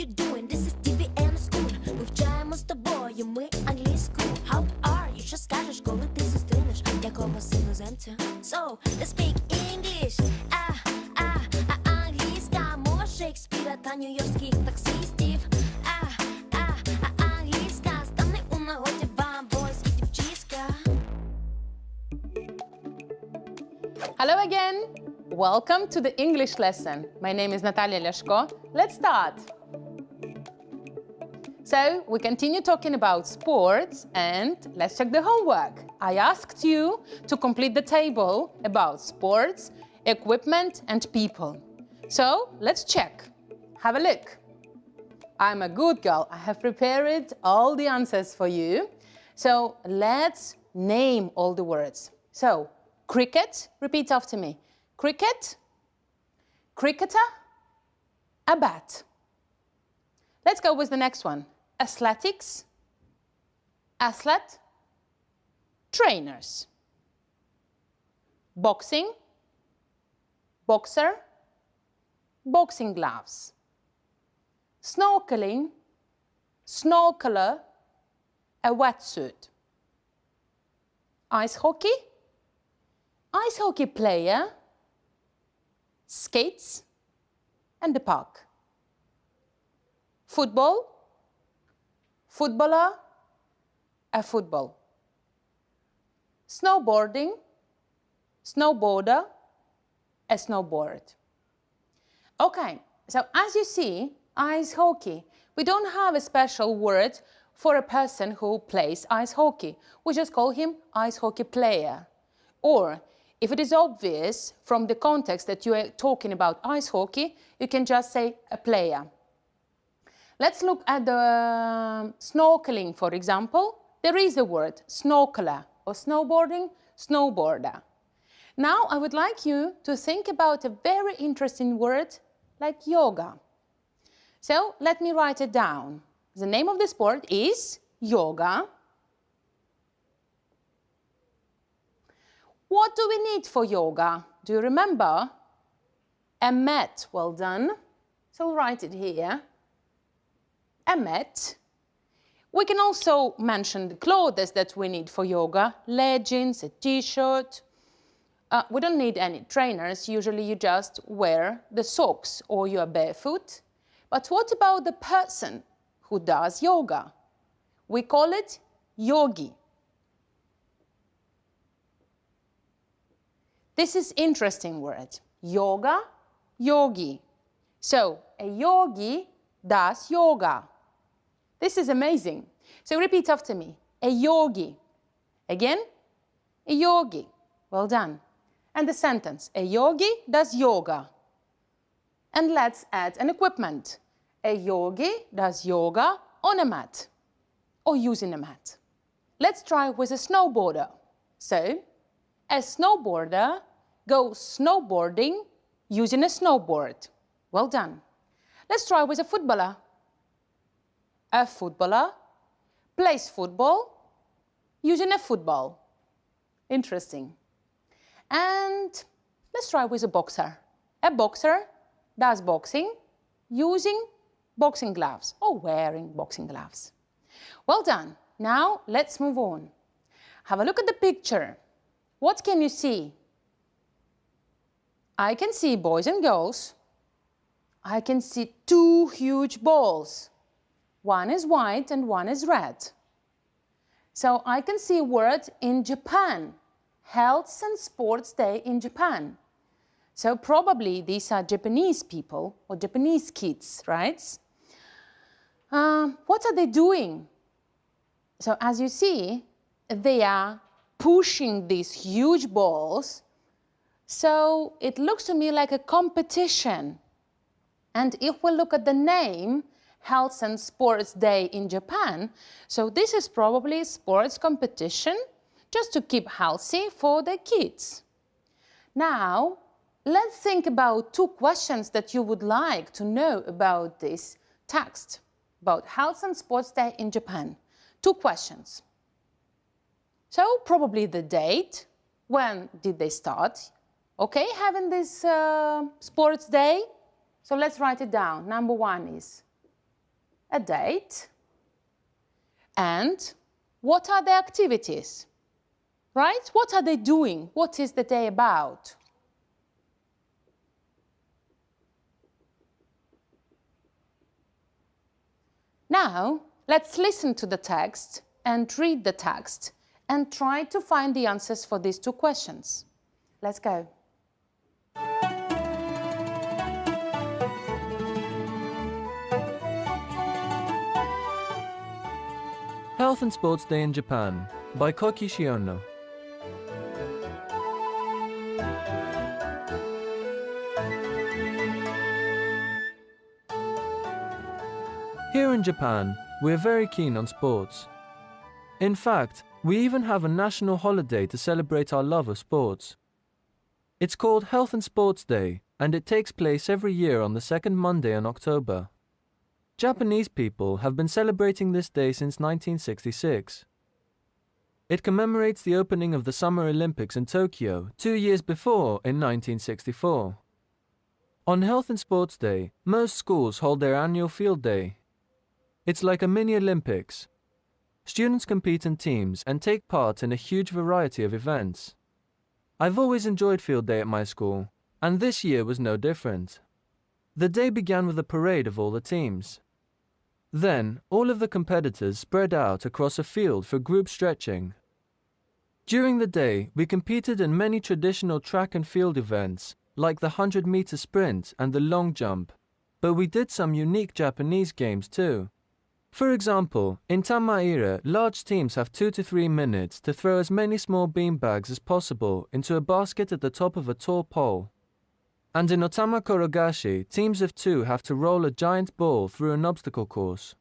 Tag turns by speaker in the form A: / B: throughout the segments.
A: you doing? This is TVN School. Вивчаємо з тобою ми англійську. How are you? Що скажеш, коли ти зустрінеш якогось іноземця? So, let's speak English. Англійська мова Шекспіра та нью-йоркських таксистів. Англійська стане у нагоді вам, бойські дівчиська.
B: Hello again! Welcome to the English lesson. My name is Natalia Leszko. Let's start. So, we continue talking about sports and let's check the homework. I asked you to complete the table about sports, equipment and people. So, let's check. Have a look. I'm a good girl. I have prepared all the answers for you. So, let's name all the words. So, cricket, repeat after me. Cricket, cricketer, a bat. Let's go with the next one. Athletics, athlete, trainers. Boxing, boxer, boxing gloves. Snorkeling, snorkeler, a wetsuit. Ice hockey, ice hockey player, skates, and the park. Football, footballer, a football. Snowboarding, snowboarder, a snowboard. Okay, so as you see, ice hockey, we don't have a special word for a person who plays ice hockey. We just call him ice hockey player. Or if it is obvious from the context that you are talking about ice hockey, you can just say a player. Let's look at the snorkeling, for example. There is a word, snorkeler, or snowboarding, snowboarder. Now I would like you to think about a very interesting word like yoga. So let me write it down. The name of the sport is yoga. What do we need for yoga? Do you remember? A mat. Well done. So I'll write it here. A mat. We can also mention the clothes that we need for yoga. Leggings, a t-shirt. We don't need any trainers. Usually you just wear the socks or you are barefoot. But what about the person who does yoga? We call it yogi. This is interesting word. Yoga, yogi. So, a yogi does yoga. This is amazing. So repeat after me. A yogi. Again, a yogi. Well done. And the sentence, a yogi does yoga. And let's add an equipment. A yogi does yoga on a mat or using a mat. Let's try with a snowboarder. So, a snowboarder goes snowboarding using a snowboard. Well done. Let's try with a footballer. A footballer plays football using a football. Interesting. And let's try with a boxer. A boxer does boxing using boxing gloves or wearing boxing gloves. Well done. Now let's move on. Have a look at the picture. What can you see? I can see boys and girls. I can see two huge balls. One is white and one is red. So I can see a word in Japan. Health and Sports Day in Japan. So probably these are Japanese people or Japanese kids, right? What are they doing? So as you see, they are pushing these huge balls. So it looks to me like a competition. And if we look at the name, Health and Sports Day in Japan, so this is probably a sports competition just to keep healthy for the kids. Now, let's think about two questions that you would like to know about this text, about Health and Sports Day in Japan. Two questions. So, probably the date, when did they start? Okay, having this sports day. So let's write it down. Number one is a date, and what are the activities, right? What are they doing? What is the day about? Now, let's listen to the text and read the text and try to find the answers for these two questions. Let's go.
C: Health and Sports Day in Japan by Koki Shiono. Here in Japan, we're very keen on sports. In fact, we even have a national holiday to celebrate our love of sports. It's called Health and Sports Day, and it takes place every year on the second Monday in October. Japanese people have been celebrating this day since 1966. It commemorates the opening of the Summer Olympics in Tokyo 2 years before in 1964. On Health and Sports Day, most schools hold their annual field day. It's like a mini Olympics. Students compete in teams and take part in a huge variety of events. I've always enjoyed field day at my school, and this year was no different. The day began with a parade of all the teams. Then, all of the competitors spread out across a field for group stretching. During the day, we competed in many traditional track and field events, like the 100-meter sprint and the long jump, but we did some unique Japanese games too. For example, in Tamaira, large teams have 2 to 3 minutes to throw as many small beanbags as possible into a basket at the top of a tall pole. And in Otama Korogashi, teams of 2 have to roll a giant ball through an obstacle course.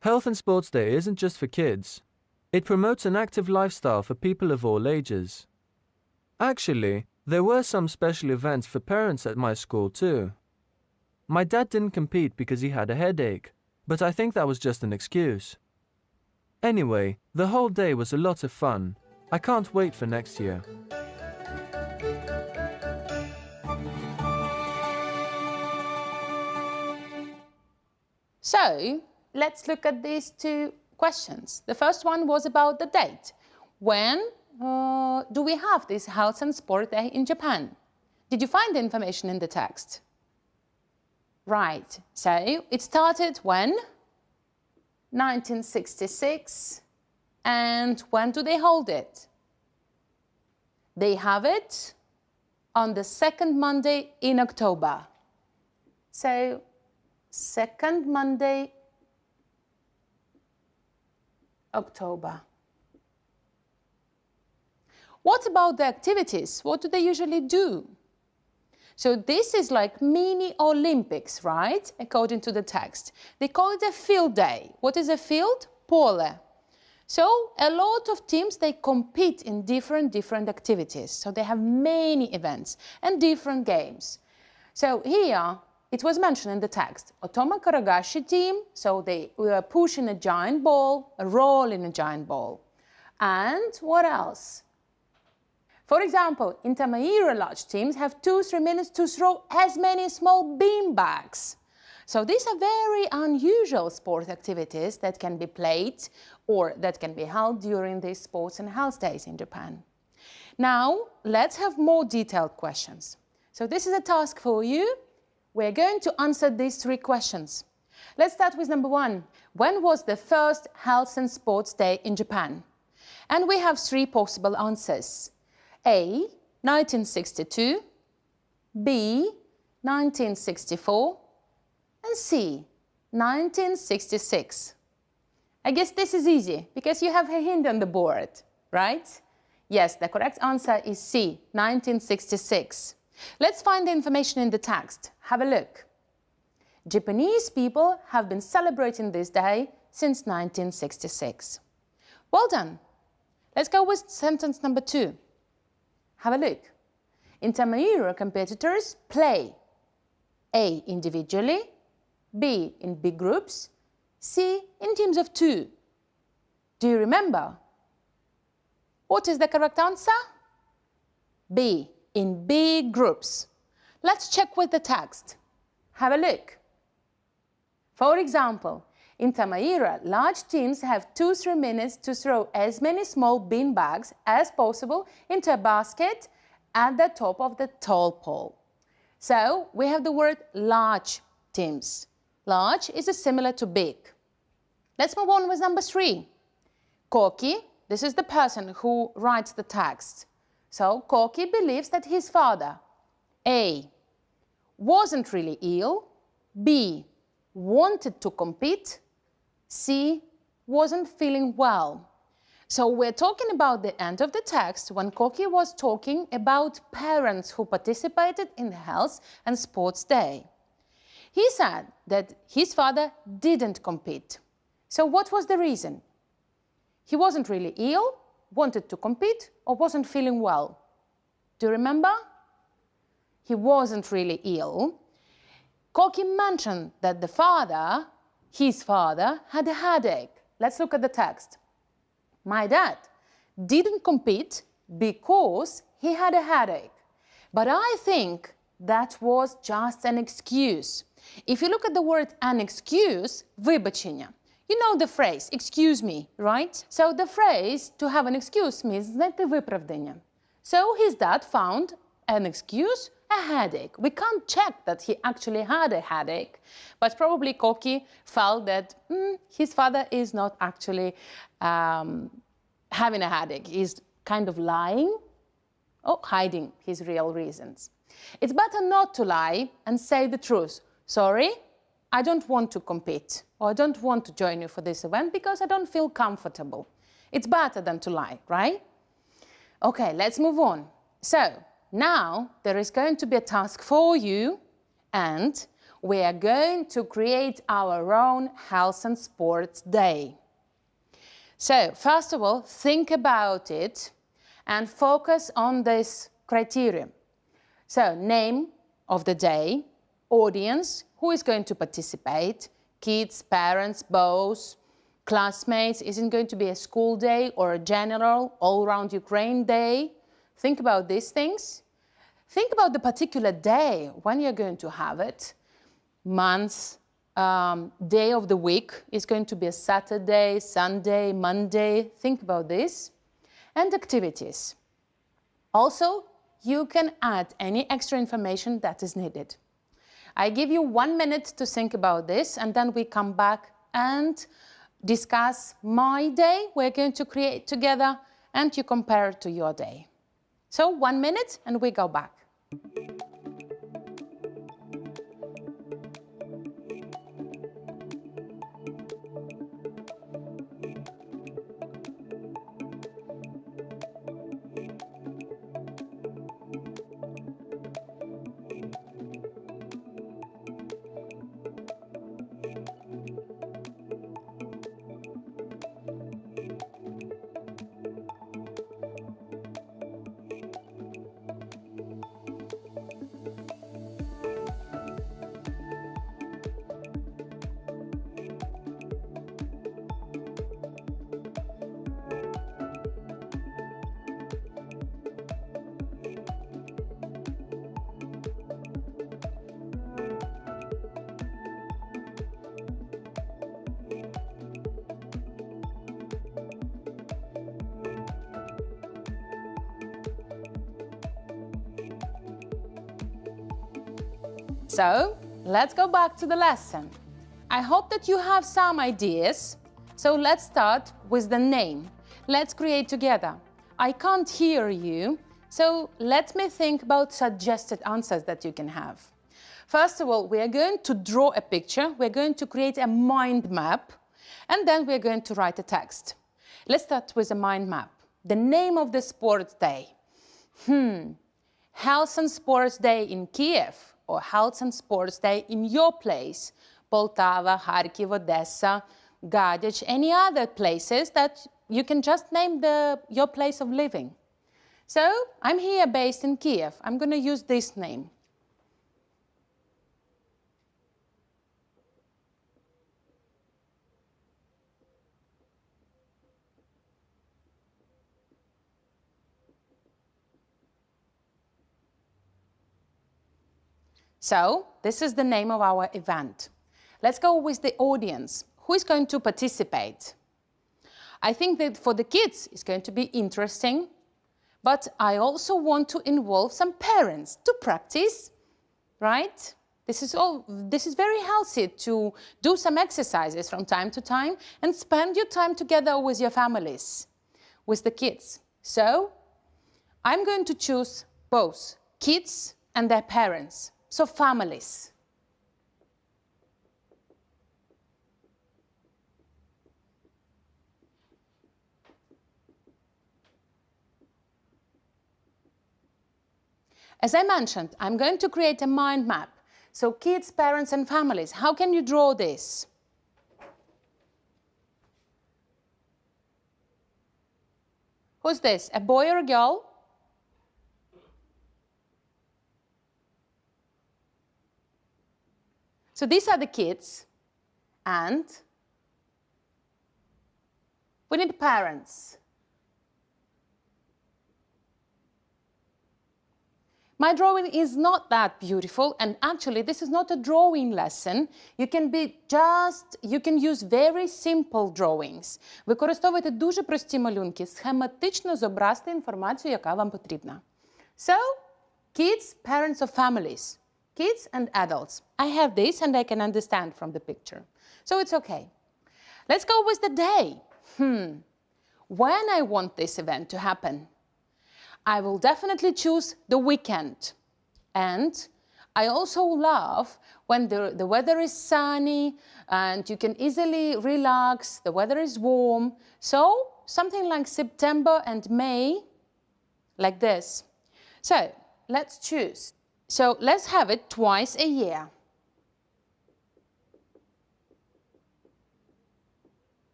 C: Health and Sports Day isn't just for kids. It promotes an active lifestyle for people of all ages. Actually, there were some special events for parents at my school too. My dad didn't compete because he had a headache, but I think that was just an excuse. Anyway, the whole day was a lot of fun. I can't wait for next year.
B: So, let's look at these two questions. The first one was about the date. When do we have this Health and Sport Day in Japan? Did you find the information in the text? Right, so it started when? 1966. And when do they hold it? They have it on the second Monday in October. So, second Monday, October. What about the activities? What do they usually do? So this is like mini Olympics, right? According to the text. They call it a field day. What is a field? Pole. So a lot of teams, they compete in different activities. So they have many events and different games. So here, it was mentioned in the text, Otama Korogashi team, so they were pushing a giant ball, rolling a giant ball. And what else? For example, in Tamaira, large teams have 2-3 minutes to throw as many small beanbags. So these are very unusual sport activities that can be played or that can be held during these sports and health days in Japan. Now, let's have more detailed questions. So this is a task for you. We're going to answer these 3 questions. Let's start with number 1. When was the first Health and Sports Day in Japan? And we have 3 possible answers. A, 1962, B, 1964, and C, 1966. I guess this is easy because you have a hint on the board, right? Yes, the correct answer is C, 1966. Let's find the information in the text. Have a look. Japanese people have been celebrating this day since 1966. Well done. Let's go with sentence number 2. Have a look. In Tamaira, competitors play A, individually, B, in big groups, C, in teams of 2. Do you remember? What is the correct answer? B, in big groups. Let's check with the text. Have a look. For example, in Tamaira, large teams have 2-3 minutes to throw as many small bean bags as possible into a basket at the top of the tall pole. So we have the word large teams. Large is similar to big. Let's move on with number 3. Koki, this is the person who writes the text. So Koki believes that his father, A, wasn't really ill, B, wanted to compete, C, wasn't feeling well. So we're talking about the end of the text when Koki was talking about parents who participated in the Health and Sports Day. He said that his father didn't compete. So what was the reason? He wasn't really ill, wanted to compete, or wasn't feeling well? Do you remember? He wasn't really ill. Koki mentioned that his father, had a headache. Let's look at the text. My dad didn't compete because he had a headache. But I think that was just an excuse. If you look at the word an excuse, вибачення, you know the phrase, excuse me, right? So the phrase to have an excuse means знайти виправдання. So his dad found an excuse, a headache. We can't check that he actually had a headache, but probably Koki felt that his father is not actually having a headache. He's kind of lying or hiding his real reasons. It's better not to lie and say the truth. Sorry, I don't want to compete, or I don't want to join you for this event because I don't feel comfortable. It's better than to lie, right? Okay, let's move on. So, now there is going to be a task for you, and we are going to create our own Health and Sports Day. So, first of all, think about it and focus on this criteria. So, name of the day, audience, who is going to participate, kids, parents, both, classmates, is it going to be a school day or a general all-around Ukraine day? Think about these things. Think about the particular day when you're going to have it. Month, day of the week is going to be a Saturday, Sunday, Monday. Think about this. And activities. Also, you can add any extra information that is needed. I give you 1 minute to think about this, and then we come back and discuss my day we're going to create together, and you compare it to your day. So 1 minute and we go back. So, let's go back to the lesson. I hope that you have some ideas. So let's start with the name. Let's create together. I can't hear you, so let me think about suggested answers that you can have. First of all, we are going to draw a picture. We're going to create a mind map, and then we're going to write a text. Let's start with a mind map. The name of the sports day. Health and Sports Day in Kiev, or Health and Sports Day in your place. Poltava, Kharkiv, Odessa, Gadich, any other places that you can just name your place of living. So, I'm here based in Kiev. I'm going to use this name. So, this is the name of our event. let's go with the audience. Who is going to participate? I think that for the kids, it's going to be interesting, but I also want to involve some parents to practice, right? This is very healthy to do some exercises from time to time and spend your time together with your families, with the kids. So I'm going to choose both kids and their parents, so families. As I mentioned, I'm going to create a mind map. So kids, parents, and families, how can you draw this? Who's this, a boy or a girl? So these are the kids, and we need parents. My drawing is not that beautiful, and actually this is not a drawing lesson. You can use very simple drawings. Використовуйте дуже прості малюнки, схематично зобразити інформацію, яка вам потрібна. So, kids, parents or families. Kids and adults. I have this and I can understand from the picture. So it's okay. Let's go with the day. When I want this event to happen? I will definitely choose the weekend. And I also love when the weather is sunny and you can easily relax, the weather is warm. So something like September and May, like this. So let's choose. So let's have it twice a year.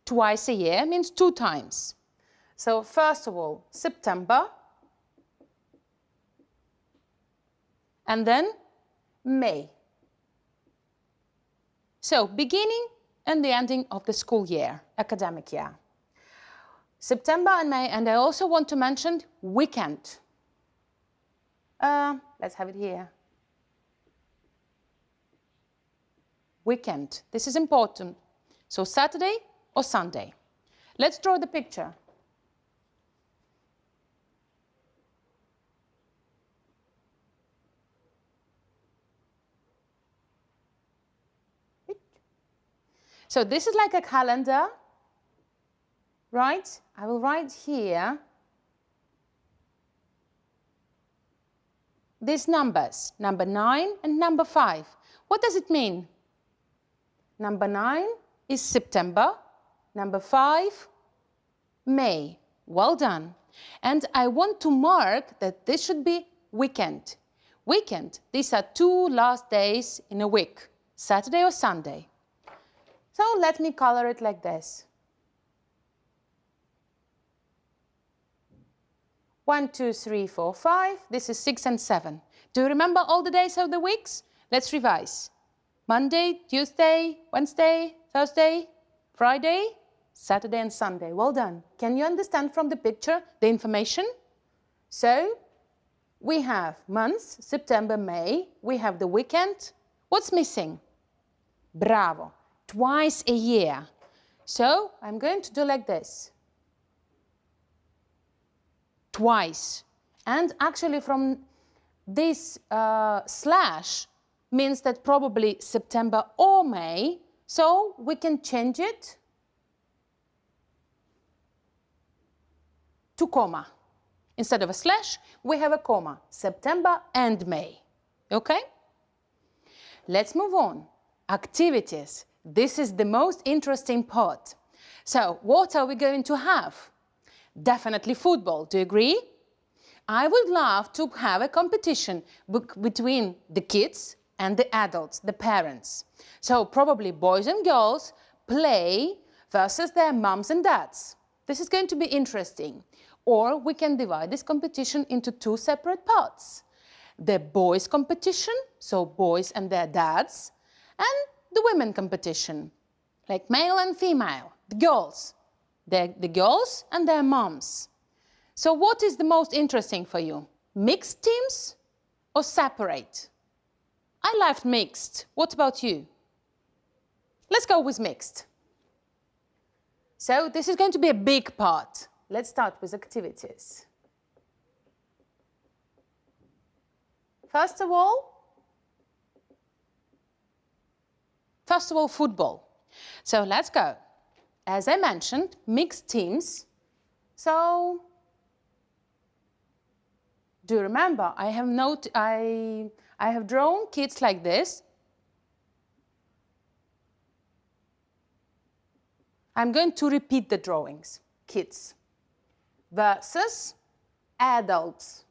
B: Twice a year means 2 times. So first of all, September, and then May. So beginning and the ending of the school year, academic year. September and May, and I also want to mention weekend. Let's have it here. Weekend, this is important. So Saturday or Sunday. Let's draw the picture. So this is like a calendar, right? I will write here these numbers, number 9 and number 5. What does it mean? Number 9 is September, number 5, May. Well done. And I want to mark that this should be weekend. Weekend, these are 2 last days in a week, Saturday or Sunday. So let me color it like this. 1, 2, 3, 4, 5. This is 6 and 7. Do you remember all the days of the weeks? Let's revise. Monday, Tuesday, Wednesday, Thursday, Friday, Saturday and Sunday. Well done. Can you understand from the picture the information? So we have months, September, May. We have the weekend. What's missing? Bravo. Twice a year. So I'm going to do like this. Twice. And actually from this slash means that probably September or May, so we can change it to comma. Instead of a slash, we have a comma. September and May. Okay? Let's move on. Activities. This is the most interesting part. So, what are we going to have? Definitely football. Do you agree? I would love to have a competition between the kids and the adults, the parents. So, probably boys and girls play versus their mums and dads. This is going to be interesting. Or we can divide this competition into 2 separate parts. The boys' competition, so boys and their dads, and the women competition, like male and female, the girls. The girls and their moms. So what is the most interesting for you? Mixed teams or separate? I left mixed. What about you? Let's go with mixed. So this is going to be a big part. Let's start with activities. First of all, football. So let's go. As I mentioned, mixed teams. So do you remember? I have drawn kids like this. I'm going to repeat the drawings. Kids versus adults.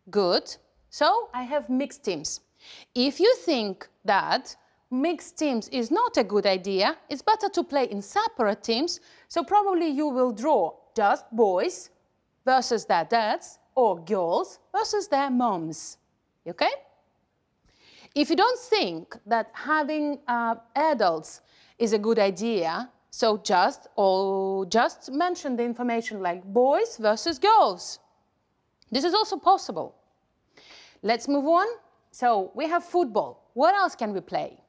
B: Good. So I have mixed teams. If you think that mixed teams is not a good idea, it's better to play in separate teams, so probably you will draw just boys versus their dads or girls versus their moms. Okay? If you don't think that having adults is a good idea, so just mention the information like boys versus girls. This is also possible. Let's move on. So we have football. What else can we play?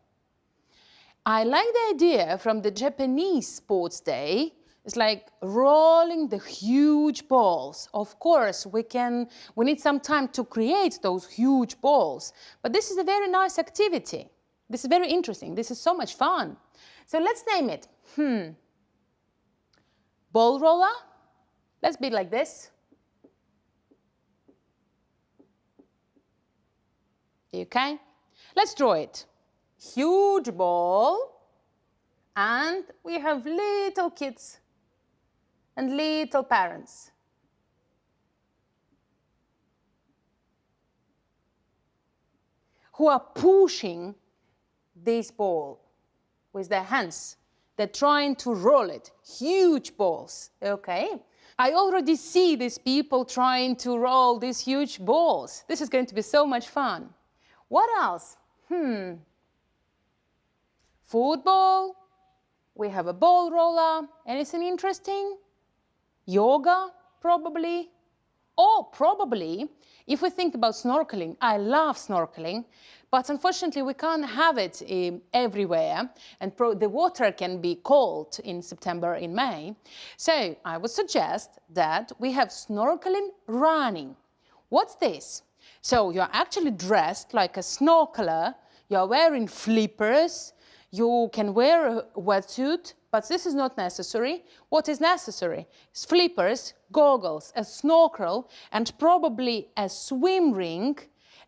B: I like the idea from the Japanese sports day. It's like rolling the huge balls. Of course, we need some time to create those huge balls. But this is a very nice activity. This is very interesting. This is so much fun. So let's name it. Ball roller. Let's be like this. Okay? Let's draw it. Huge ball. And we have little kids and little parents. Who are pushing this ball with their hands. They're trying to roll it. Huge balls. Okay? I already see these people trying to roll these huge balls. This is going to be so much fun. What else? Football. We have a ball roller. Anything interesting? Yoga, probably. Or probably, if we think about snorkeling, I love snorkeling, but unfortunately we can't have it everywhere, and the water can be cold in September, in May. So I would suggest that we have snorkeling running. What's this? So you're actually dressed like a snorkeler, you're wearing flippers, you can wear a wetsuit, but this is not necessary. What is necessary is flippers, goggles, a snorkel, and probably a swim ring,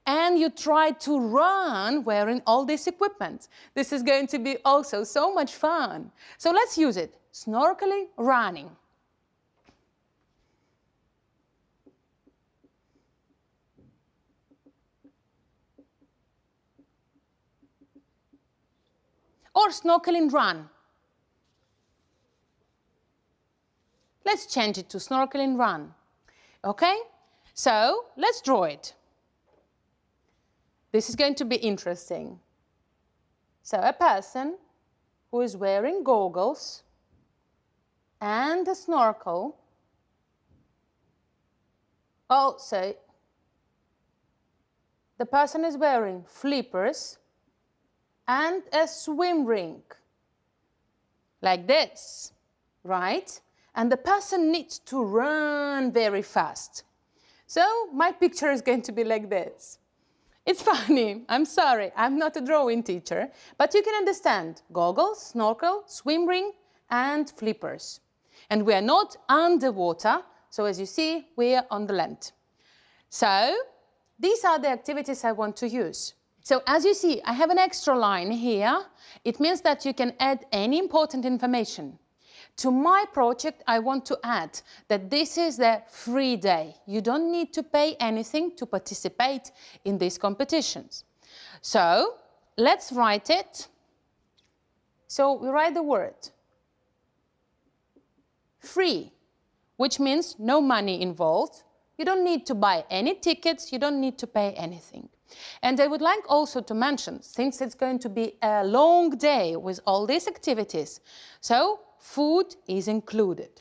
B: and you try to run wearing all this equipment. This is going to be also so much fun. So let's use it. Snorkeling, running. Or snorkeling run. Let's change it to snorkeling run. Okay? So let's draw it. This is going to be interesting. So a person who is wearing goggles and a snorkel. Also, the person is wearing flippers and a swim ring, like this, right? And the person needs to run very fast. So my picture is going to be like this. It's funny, I'm sorry, I'm not a drawing teacher, but you can understand goggles, snorkel, swim ring, and flippers. And we are not underwater, so as you see, we are on the land. So these are the activities I want to use. So as you see, I have an extra line here. It means that you can add any important information. To my project, I want to add that this is the free day. You don't need to pay anything to participate in these competitions. So let's write it. So we write the word free, which means no money involved. You don't need to buy any tickets. You don't need to pay anything. And I would like also to mention, since it's going to be a long day with all these activities, so food is included.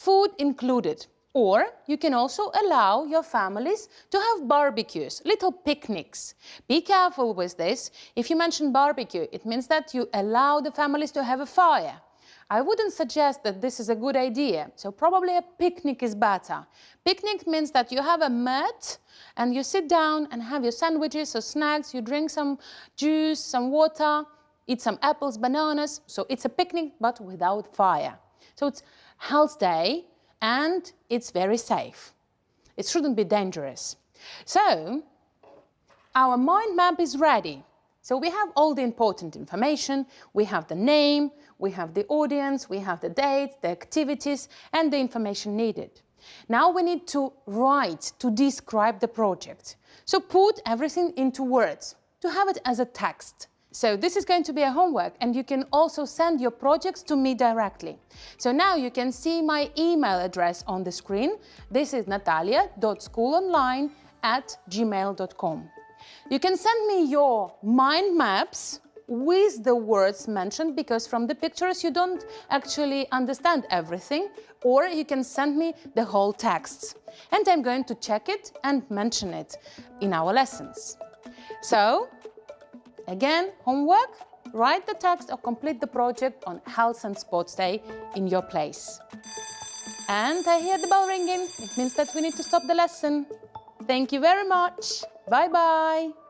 B: food included. Or you can also allow your families to have barbecues, little picnics. Be careful with this. If you mention barbecue, it means that you allow the families to have a fire. I wouldn't suggest that this is a good idea, so probably a picnic is better. Picnic means that you have a mat and you sit down and have your sandwiches or snacks, you drink some juice, some water, eat some apples, bananas. So it's a picnic, but without fire. So it's health day and it's very safe. It shouldn't be dangerous. So our mind map is ready. So we have all the important information. We have the name, we have the audience, we have the date, the activities, and the information needed. Now we need to write, to describe the project. So put everything into words, to have it as a text. So this is going to be a homework, and you can also send your projects to me directly. So now you can see my email address on the screen. This is natalia.schoolonline@gmail.com. You can send me your mind maps with the words mentioned, because from the pictures you don't actually understand everything, or you can send me the whole texts. And I'm going to check it and mention it in our lessons. So, again, homework, write the text or complete the project on Health and Sports Day in your place. And I hear the bell ringing. It means that we need to stop the lesson. Thank you very much. Bye-bye.